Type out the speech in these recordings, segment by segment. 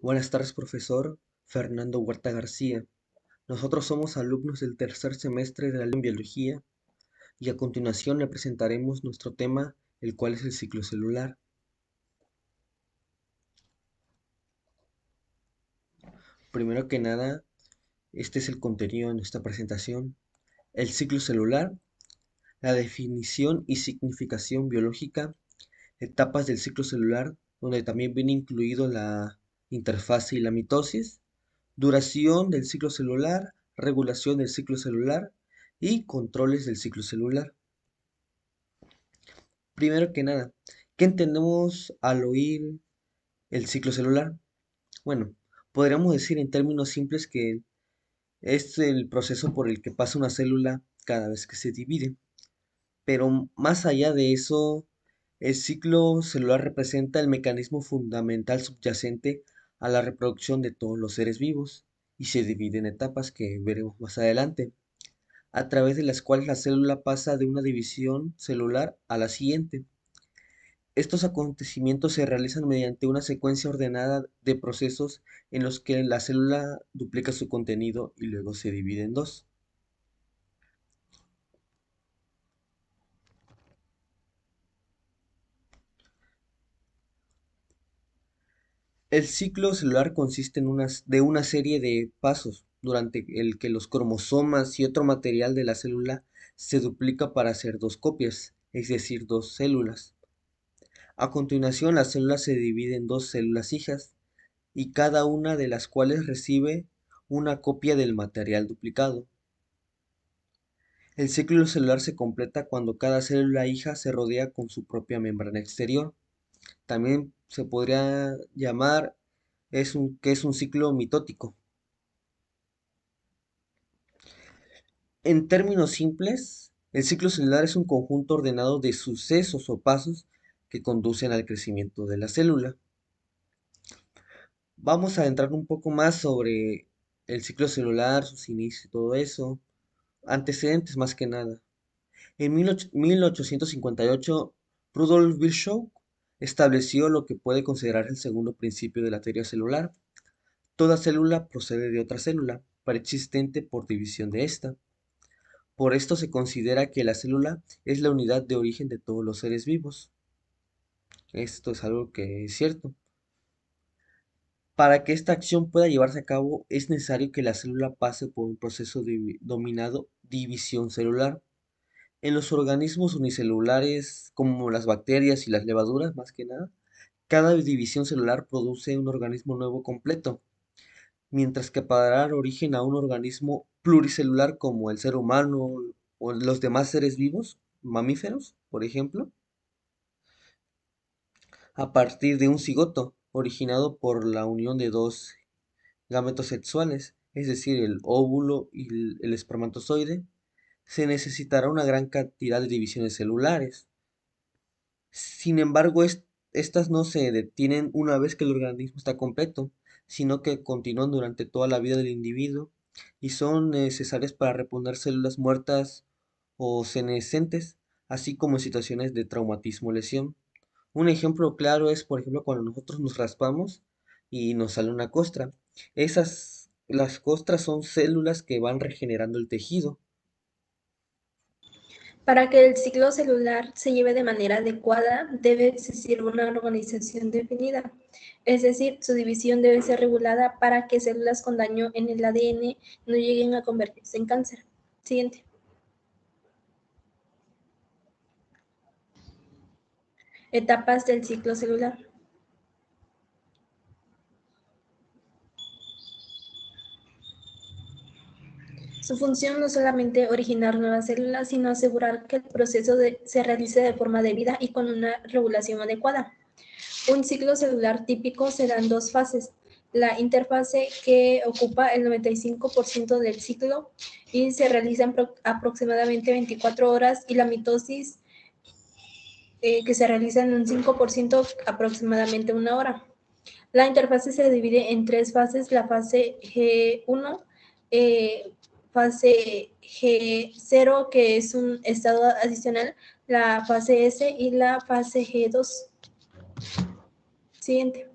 Buenas tardes, profesor Fernando Huerta García. Nosotros somos alumnos del tercer semestre de la en biología y a continuación le presentaremos nuestro tema, el cual es el ciclo celular. Primero que nada, este es el contenido de nuestra presentación. El ciclo celular, la definición y significación biológica, etapas del ciclo celular, donde también viene incluido la interfase y la mitosis, duración del ciclo celular, regulación del ciclo celular y controles del ciclo celular. Primero que nada, ¿qué entendemos al oír el ciclo celular? Bueno, podríamos decir en términos simples que es el proceso por el que pasa una célula cada vez que se divide. Pero más allá de eso, el ciclo celular representa el mecanismo fundamental subyacente a la reproducción de todos los seres vivos y se divide en etapas que veremos más adelante, a través de las cuales la célula pasa de una división celular a la siguiente. Estos acontecimientos se realizan mediante una secuencia ordenada de procesos en los que la célula duplica su contenido y luego se divide en dos. El ciclo celular consiste de una serie de pasos durante el que los cromosomas y otro material de la célula se duplica para hacer dos copias, es decir, dos células. A continuación, la célula se divide en dos células hijas, y cada una de las cuales recibe una copia del material duplicado. El ciclo celular se completa cuando cada célula hija se rodea con su propia membrana exterior. También se podría llamar que es un ciclo mitótico. En términos simples, el ciclo celular es un conjunto ordenado de sucesos o pasos que conducen al crecimiento de la célula. Vamos a entrar un poco más sobre el ciclo celular, sus inicios y todo eso. Antecedentes más que nada. En 1858, Rudolf Virchow estableció lo que puede considerarse el segundo principio de la teoría celular. Toda célula procede de otra célula, preexistente por división de esta. Por esto se considera que la célula es la unidad de origen de todos los seres vivos. Esto es algo que es cierto. Para que esta acción pueda llevarse a cabo, es necesario que la célula pase por un proceso denominado división celular. En los organismos unicelulares, como las bacterias y las levaduras, más que nada, cada división celular produce un organismo nuevo completo, mientras que para dar origen a un organismo pluricelular como el ser humano o los demás seres vivos, mamíferos, por ejemplo, a partir de un cigoto originado por la unión de dos gametos sexuales, es decir, el óvulo y el espermatozoide, se necesitará una gran cantidad de divisiones celulares. Sin embargo, estas no se detienen una vez que el organismo está completo, sino que continúan durante toda la vida del individuo y son necesarias para reponer células muertas o senescentes, así como en situaciones de traumatismo o lesión. Un ejemplo claro es, por ejemplo, cuando nosotros nos raspamos y nos sale una costra. Las costras son células que van regenerando el tejido. Para que el ciclo celular se lleve de manera adecuada, debe existir una organización definida, es decir, su división debe ser regulada para que células con daño en el ADN no lleguen a convertirse en cáncer. Siguiente. Etapas del ciclo celular. Su función no es solamente originar nuevas células, sino asegurar que el proceso se realice de forma debida y con una regulación adecuada. Un ciclo celular típico se da en dos fases. La interfase, que ocupa el 95% del ciclo y se realiza en aproximadamente 24 horas, y la mitosis, que se realiza en un 5%, aproximadamente una hora. La interfase se divide en tres fases: la fase G1, fase G0, que es un estado adicional, la fase S y la fase G2. Siguiente.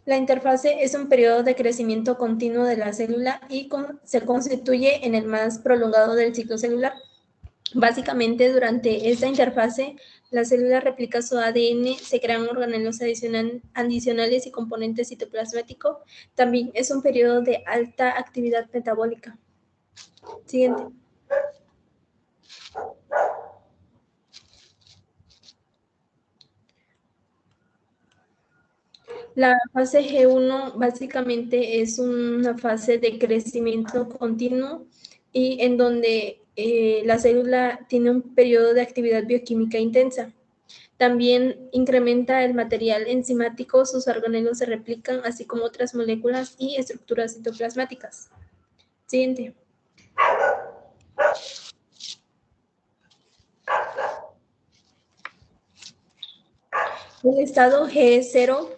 La interfase es un periodo de crecimiento continuo de la célula y se constituye en el más prolongado del ciclo celular. Básicamente, durante esta interfase, la célula replica su ADN, se crean organelos adicionales y componentes citoplasmáticos. También es un periodo de alta actividad metabólica. Siguiente. La fase G1 básicamente es una fase de crecimiento continuo y en donde la célula tiene un periodo de actividad bioquímica intensa. También incrementa el material enzimático, sus organelos se replican, así como otras moléculas y estructuras citoplasmáticas. Siguiente. El estado G0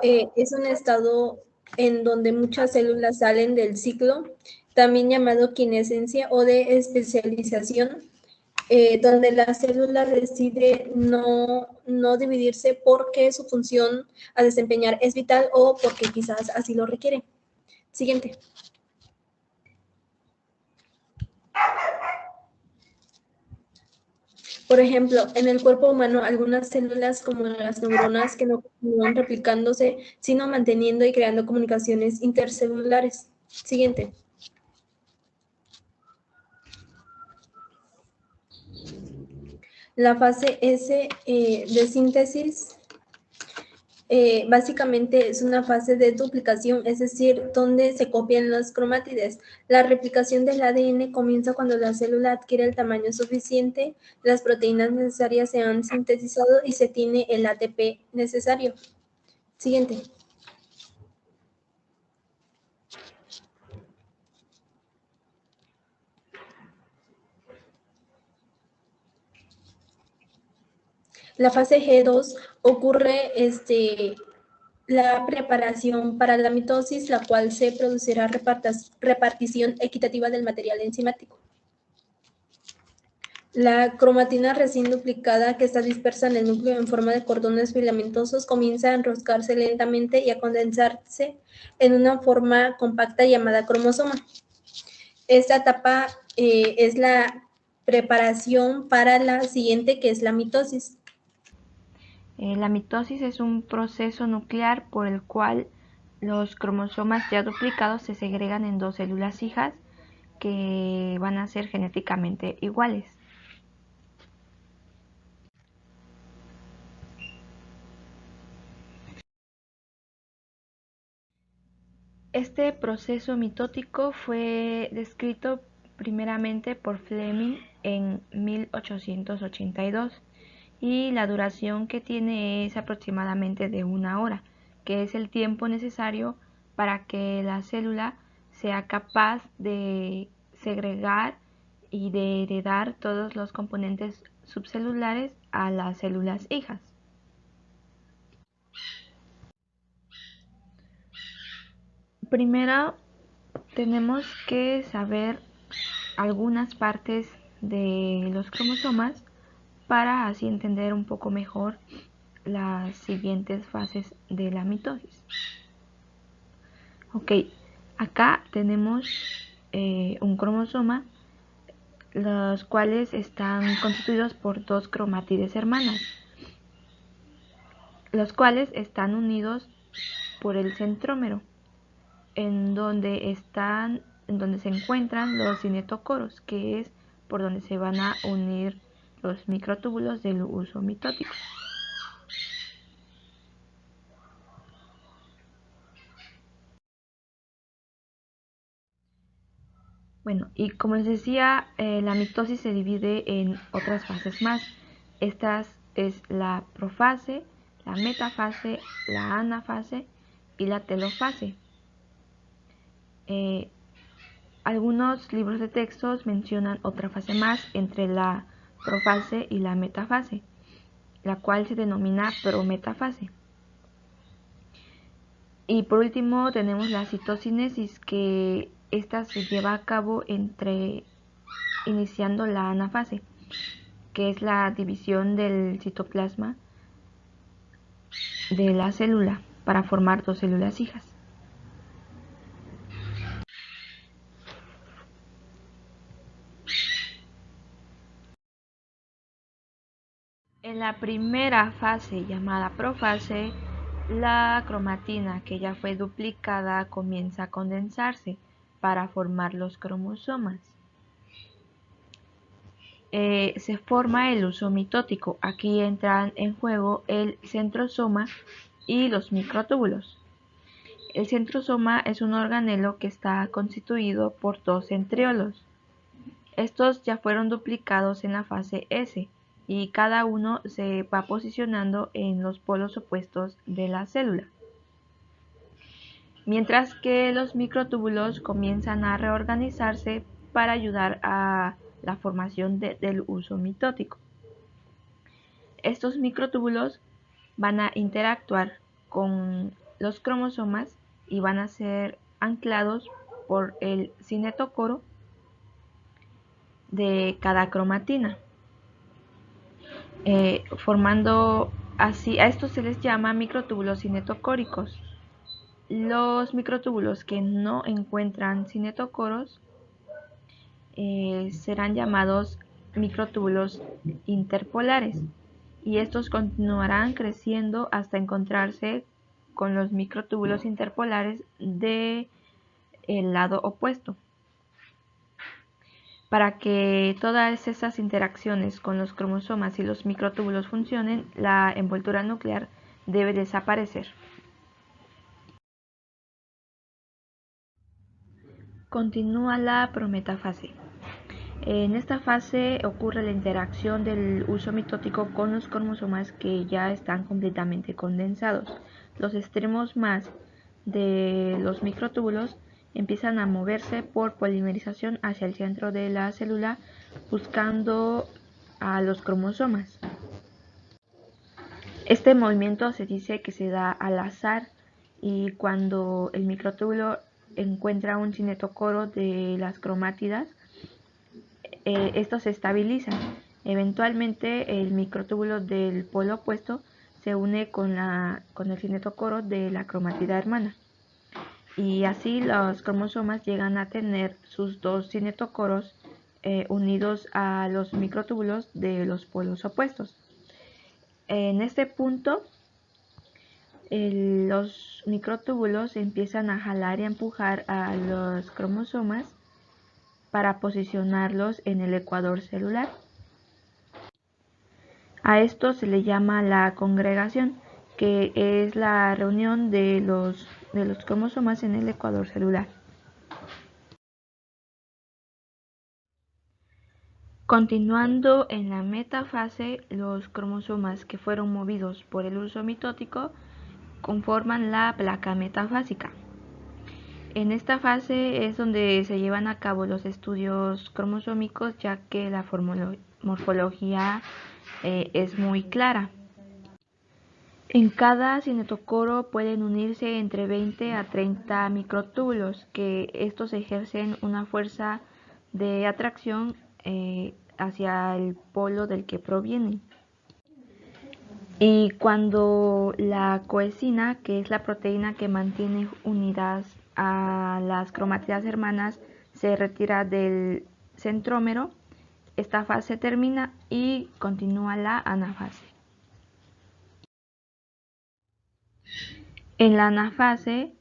es un estado en donde muchas células salen del ciclo, también llamado quiescencia o de especialización, donde la célula decide no dividirse porque su función a desempeñar es vital o porque quizás así lo requiere. Siguiente. Por ejemplo, en el cuerpo humano, algunas células como las neuronas que no continúan replicándose, sino manteniendo y creando comunicaciones intercelulares. Siguiente. La fase S de síntesis básicamente es una fase de duplicación, es decir, donde se copian los cromátides. La replicación del ADN comienza cuando la célula adquiere el tamaño suficiente, las proteínas necesarias se han sintetizado y se tiene el ATP necesario. Siguiente. La fase G2 ocurre la preparación para la mitosis, la cual se producirá repartición equitativa del material enzimático. La cromatina recién duplicada, que está dispersa en el núcleo en forma de cordones filamentosos, comienza a enroscarse lentamente y a condensarse en una forma compacta llamada cromosoma. Esta etapa es la preparación para la siguiente, que es la mitosis. La mitosis es un proceso nuclear por el cual los cromosomas ya duplicados se segregan en dos células hijas que van a ser genéticamente iguales. Este proceso mitótico fue descrito primeramente por Fleming en 1882 y la duración que tiene es aproximadamente de 1 hora, que es el tiempo necesario para que la célula sea capaz de segregar y de heredar todos los componentes subcelulares a las células hijas. Primero tenemos que saber algunas partes de los cromosomas para así entender un poco mejor las siguientes fases de la mitosis. Ok, acá tenemos un cromosoma, los cuales están constituidos por dos cromátides hermanas, los cuales están unidos por el centrómero, en donde se encuentran los cinetocoros, que es por donde se van a unir los microtúbulos del uso mitótico. Bueno, y como les decía, la mitosis se divide en otras fases más. Estas es la profase, la metafase, la anafase y la telofase. Algunos libros de textos mencionan otra fase más entre la profase y la metafase, la cual se denomina prometafase. Y por último tenemos la citocinesis, que esta se lleva a cabo iniciando la anafase, que es la división del citoplasma de la célula. para formar dos células hijas. En la primera fase, llamada profase, la cromatina, que ya fue duplicada, comienza a condensarse para formar los cromosomas. Se forma el uso mitótico. Aquí entran en juego el centrosoma y los microtúbulos. El centrosoma es un organelo que está constituido por dos centriolos. Estos ya fueron duplicados en la fase S y cada uno se va posicionando en los polos opuestos de la célula. Mientras que los microtúbulos comienzan a reorganizarse para ayudar a la formación del uso mitótico. Estos microtúbulos van a interactuar con los cromosomas y van a ser anclados por el cinetocoro de cada cromatina, formando así, a estos se les llama microtúbulos cinetocóricos. Los microtúbulos que no encuentran cinetocoros serán llamados microtúbulos interpolares, y estos continuarán creciendo hasta encontrarse con los microtúbulos interpolares del lado opuesto. Para que todas esas interacciones con los cromosomas y los microtúbulos funcionen, la envoltura nuclear debe desaparecer. Continúa la prometafase. En esta fase ocurre la interacción del uso mitótico con los cromosomas que ya están completamente condensados. Los extremos más de los microtúbulos empiezan a moverse por polimerización hacia el centro de la célula buscando a los cromosomas. Este movimiento se dice que se da al azar, y cuando el microtúbulo encuentra un cinetocoro de las cromátidas, estos se estabilizan. Eventualmente el microtúbulo del polo opuesto se une con el cinetocoro de la cromatida hermana, y así los cromosomas llegan a tener sus dos cinetocoros unidos a los microtúbulos de los polos opuestos. En este punto, los microtúbulos empiezan a jalar y a empujar a los cromosomas para posicionarlos en el ecuador celular. A esto se le llama la congregación, que es la reunión de los cromosomas en el ecuador celular. Continuando en la metafase, los cromosomas que fueron movidos por el uso mitótico conforman la placa metafásica. En esta fase es donde se llevan a cabo los estudios cromosómicos, ya que la morfología es muy clara. En cada cinetocoro pueden unirse entre 20 a 30 microtúbulos, que estos ejercen una fuerza de atracción hacia el polo del que provienen. Y cuando la coesina, que es la proteína que mantiene unidas a las cromátidas hermanas, se retira del centrómero, esta fase termina y continúa la anafase. En la anafase,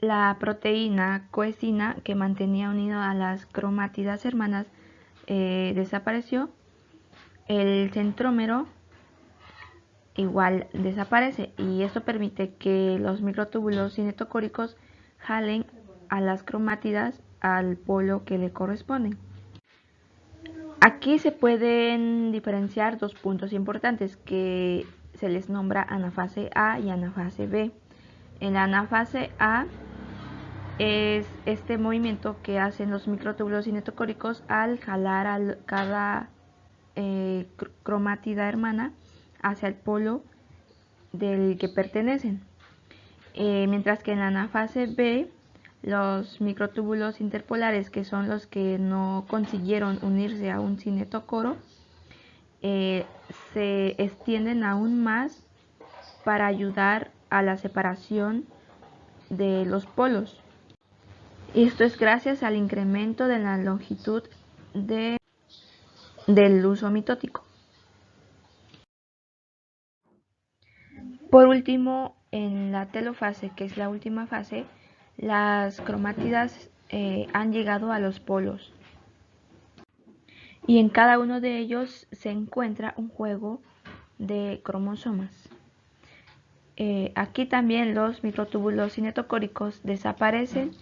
la proteína coesina que mantenía unido a las cromátidas hermanas desapareció. El centrómero igual desaparece, y esto permite que los microtúbulos cinetocóricos jalen a las cromátidas al polo que le corresponden. Aquí se pueden diferenciar dos puntos importantes que se les nombra anafase A y anafase B. En la anafase A es este movimiento que hacen los microtúbulos cinetocóricos al jalar a cada cromátida hermana hacia el polo del que pertenecen. Mientras que en la anafase B, los microtúbulos interpolares, que son los que no consiguieron unirse a un cinetocoro, se extienden aún más para ayudar a la separación de los polos. Y esto es gracias al incremento de la longitud del uso mitótico. Por último, en la telofase, que es la última fase, las cromátidas han llegado a los polos. Y en cada uno de ellos se encuentra un juego de cromosomas. Aquí también los microtúbulos cinetocóricos desaparecen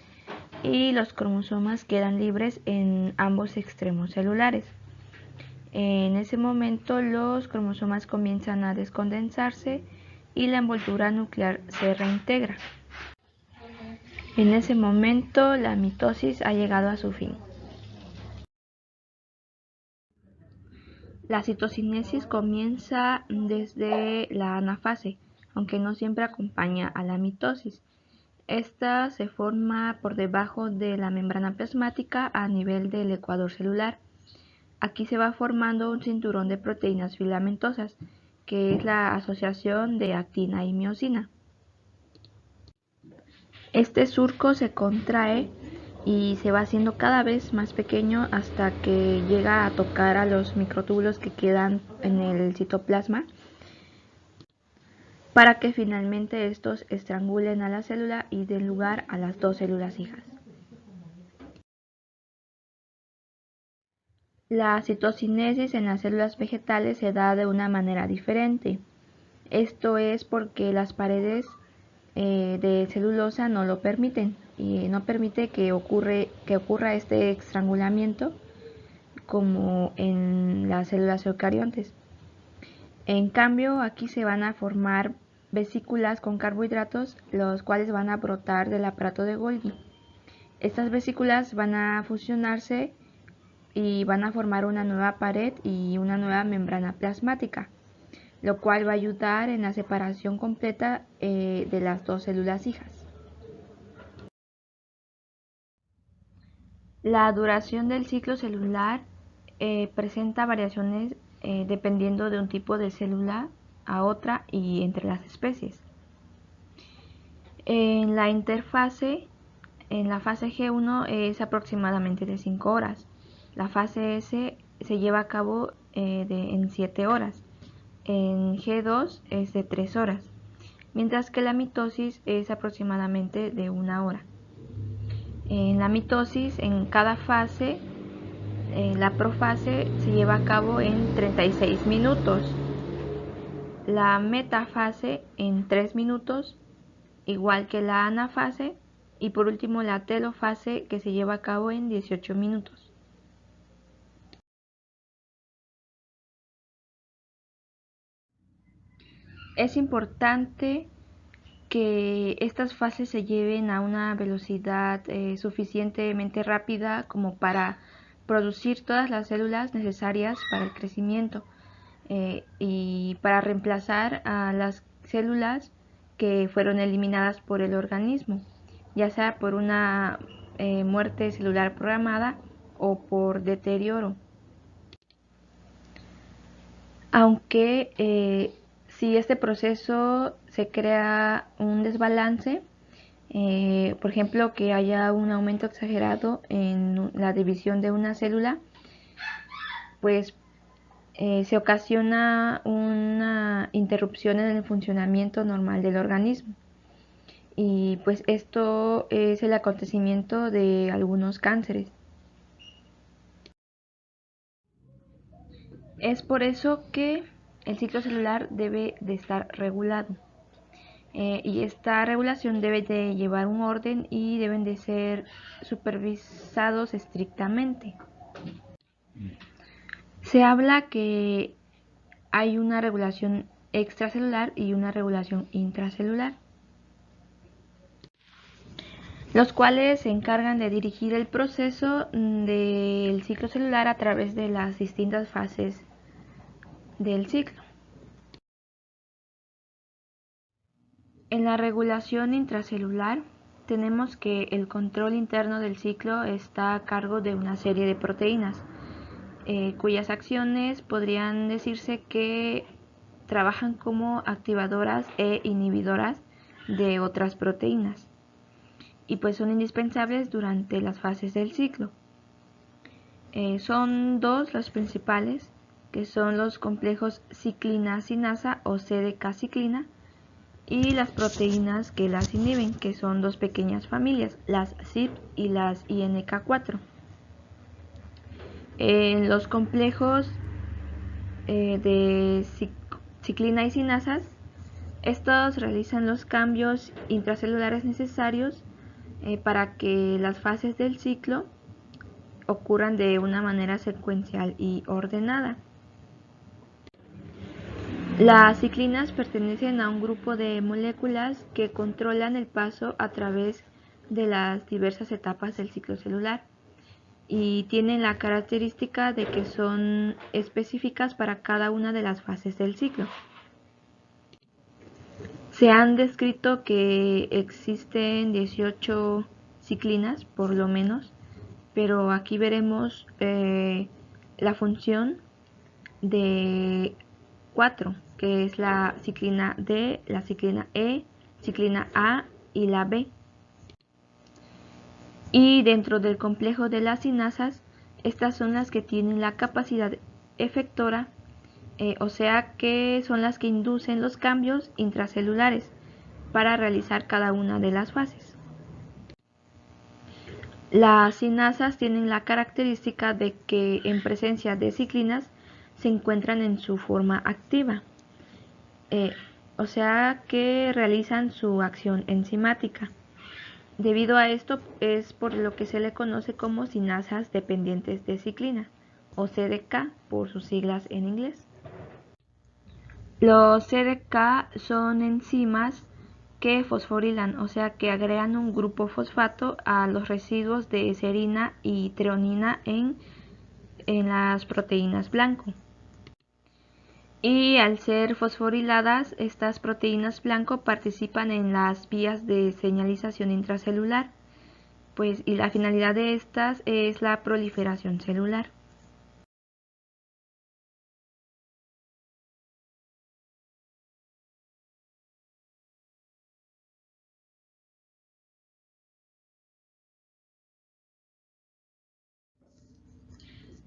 y los cromosomas quedan libres en ambos extremos celulares. En ese momento los cromosomas comienzan a descondensarse y la envoltura nuclear se reintegra. En ese momento la mitosis ha llegado a su fin. La citocinesis comienza desde la anafase, aunque no siempre acompaña a la mitosis. Esta se forma por debajo de la membrana plasmática a nivel del ecuador celular. Aquí se va formando un cinturón de proteínas filamentosas, que es la asociación de actina y miosina. Este surco se contrae y se va haciendo cada vez más pequeño hasta que llega a tocar a los microtúbulos que quedan en el citoplasma, para que finalmente estos estrangulen a la célula y den lugar a las dos células hijas. La citocinesis en las células vegetales se da de una manera diferente. Esto es porque las paredes de celulosa no lo permiten y no permite que ocurra este estrangulamiento como en las células eucariontes. En cambio, aquí se van a formar vesículas con carbohidratos, los cuales van a brotar del aparato de Golgi. Estas vesículas van a fusionarse y van a formar una nueva pared y una nueva membrana plasmática, lo cual va a ayudar en la separación completa de las dos células hijas. La duración del ciclo celular presenta variaciones dependiendo de un tipo de célula a otra y entre las especies. En la interfase, en la fase G1 es aproximadamente de 5 horas. La fase S se lleva a cabo en 7 horas. En G2 es de 3 horas, mientras que la mitosis es aproximadamente de 1 hora. En la mitosis, en cada fase, la profase se lleva a cabo en 36 minutos, la metafase en 3 minutos, igual que la anafase, y por último la telofase, que se lleva a cabo en 18 minutos. Es importante que estas fases se lleven a una velocidad suficientemente rápida como para producir todas las células necesarias para el crecimiento y para reemplazar a las células que fueron eliminadas por el organismo, ya sea por una muerte celular programada o por deterioro. Aunque si este proceso se crea un desbalance, por ejemplo, que haya un aumento exagerado en la división de una célula, pues se ocasiona una interrupción en el funcionamiento normal del organismo. Y pues esto es el acontecimiento de algunos cánceres. Es por eso que el ciclo celular debe de estar regulado. Y esta regulación debe de llevar un orden y deben de ser supervisados estrictamente. Se habla que hay una regulación extracelular y una regulación intracelular, los cuales se encargan de dirigir el proceso del ciclo celular a través de las distintas fases del ciclo. En la regulación intracelular tenemos que el control interno del ciclo está a cargo de una serie de proteínas, cuyas acciones podrían decirse que trabajan como activadoras e inhibidoras de otras proteínas y pues son indispensables durante las fases del ciclo. Son dos los principales, que son los complejos ciclina-cinasa o CDK-ciclina y las proteínas que las inhiben, que son dos pequeñas familias, las CYP y las INK4. En los complejos de ciclina y cinasas, estos realizan los cambios intracelulares necesarios para que las fases del ciclo ocurran de una manera secuencial y ordenada. Las ciclinas pertenecen a un grupo de moléculas que controlan el paso a través de las diversas etapas del ciclo celular y tienen la característica de que son específicas para cada una de las fases del ciclo. Se han descrito que existen 18 ciclinas, por lo menos, pero aquí veremos la función de 4, que es la ciclina D, la ciclina E, ciclina A y la B. Y dentro del complejo de las cinasas, estas son las que tienen la capacidad efectora, o sea que son las que inducen los cambios intracelulares para realizar cada una de las fases. Las cinasas tienen la característica de que en presencia de ciclinas se encuentran en su forma activa, o sea que realizan su acción enzimática. Debido a esto es por lo que se le conoce como cinasas dependientes de ciclina, o CDK por sus siglas en inglés. Los CDK son enzimas que fosforilan, o sea que agregan un grupo fosfato a los residuos de serina y treonina en las proteínas blanco. Y al ser fosforiladas, estas proteínas blanco participan en las vías de señalización intracelular, pues, y la finalidad de estas es la proliferación celular.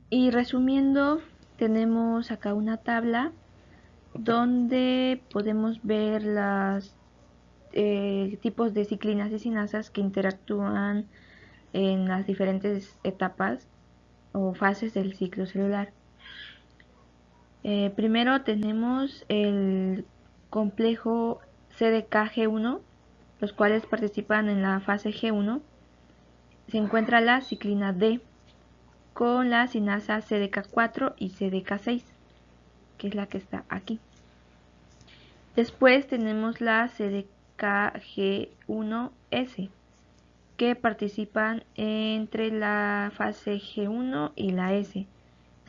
Y resumiendo, tenemos acá una tabla donde podemos ver los tipos de ciclinas y cinasas que interactúan en las diferentes etapas o fases del ciclo celular. Primero tenemos el complejo CDKG1, los cuales participan en la fase G1. Se encuentra la ciclina D con la cinasa CDK4 y CDK6, que es la que está aquí. Después tenemos la CDKG1S, que participan entre la fase G1 y la S.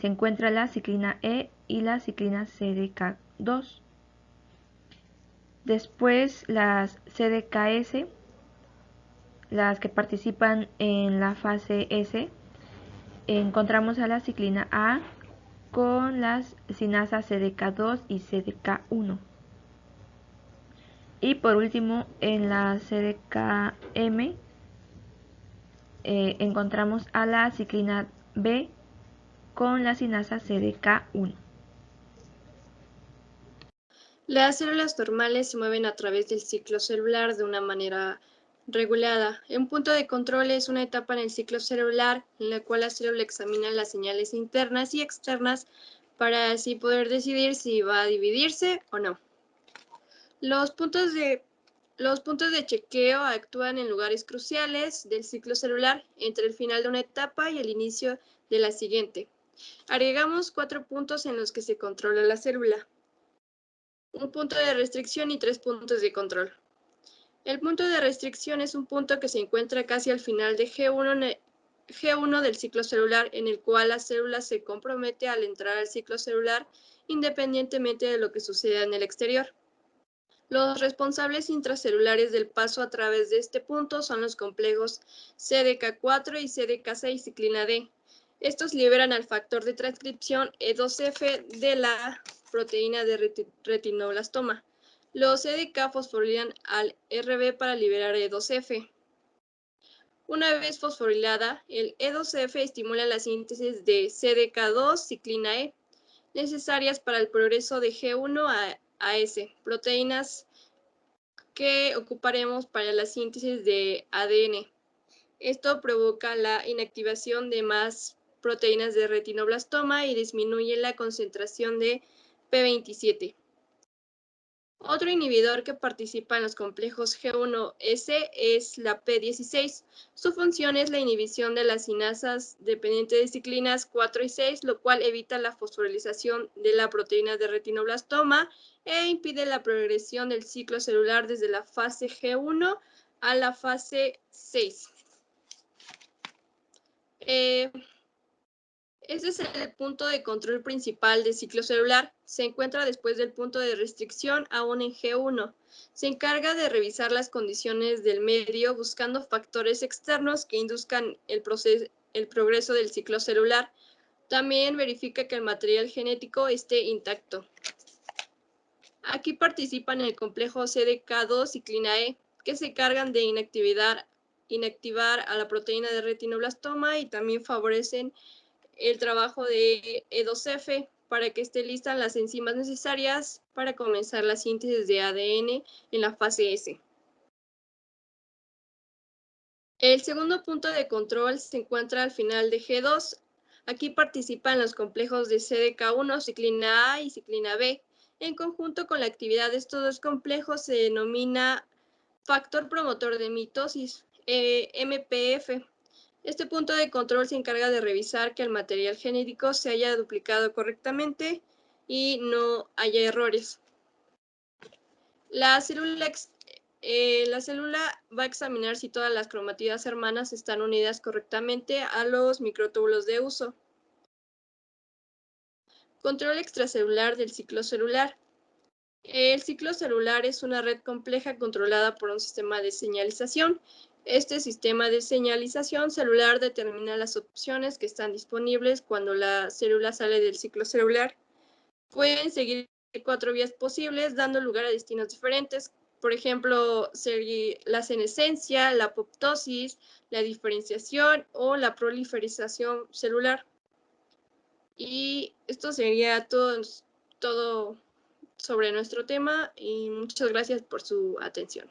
Se encuentra la ciclina E y la ciclina CDK2. Después las CDKS, las que participan en la fase S, encontramos a la ciclina A con las cinasas CDK2 y CDK1. Y por último, en la CDKM encontramos a la ciclina B con la cinasa CDK1. Las células normales se mueven a través del ciclo celular de una manera regulada. Un punto de control es una etapa en el ciclo celular en la cual la célula examina las señales internas y externas para así poder decidir si va a dividirse o no. Los puntos de chequeo actúan en lugares cruciales del ciclo celular entre el final de una etapa y el inicio de la siguiente. Agregamos 4 puntos en los que se controla la célula. Un punto de restricción y 3 puntos de control. El punto de restricción es un punto que se encuentra casi al final de G1 del ciclo celular, en el cual la célula se compromete al entrar al ciclo celular independientemente de lo que suceda en el exterior. Los responsables intracelulares del paso a través de este punto son los complejos CDK4 y CDK6 ciclina D. Estos liberan al factor de transcripción E2F de la proteína de retinoblastoma, Los CDK fosforilan al Rb para liberar E2F. Una vez fosforilada, el E2F estimula la síntesis de CDK2 ciclina E, necesarias para el progreso de G1 a S, proteínas que ocuparemos para la síntesis de ADN. Esto provoca la inactivación de más proteínas de retinoblastoma y disminuye la concentración de P27. Otro inhibidor que participa en los complejos G1S es la P16. Su función es la inhibición de las cinasas dependientes de ciclinas 4 y 6, lo cual evita la fosforilización de la proteína de retinoblastoma e impide la progresión del ciclo celular desde la fase G1 a la fase 6. Este es el punto de control principal del ciclo celular. Se encuentra después del punto de restricción, aún en G1. Se encarga de revisar las condiciones del medio buscando factores externos que induzcan el progreso del ciclo celular. También verifica que el material genético esté intacto. Aquí participan el complejo CDK2 ciclina E, que se encargan de inactivar a la proteína de retinoblastoma y también favorecen el trabajo de E2F para que esté listas las enzimas necesarias para comenzar la síntesis de ADN en la fase S. El segundo punto de control se encuentra al final de G2. Aquí participan los complejos de CDK1, ciclina A y ciclina B. En conjunto con la actividad de estos dos complejos se denomina factor promotor de mitosis, MPF. Este punto de control se encarga de revisar que el material genético se haya duplicado correctamente y no haya errores. La célula va a examinar si todas las cromatidas hermanas están unidas correctamente a los microtúbulos de uso. Control extracelular del ciclo celular. El ciclo celular es una red compleja controlada por un sistema de señalización. Este sistema de señalización celular determina las opciones que están disponibles cuando la célula sale del ciclo celular. Pueden seguir 4 vías posibles, dando lugar a destinos diferentes. Por ejemplo, la senescencia, la apoptosis, la diferenciación o la proliferación celular. Y esto sería todo sobre nuestro tema y muchas gracias por su atención.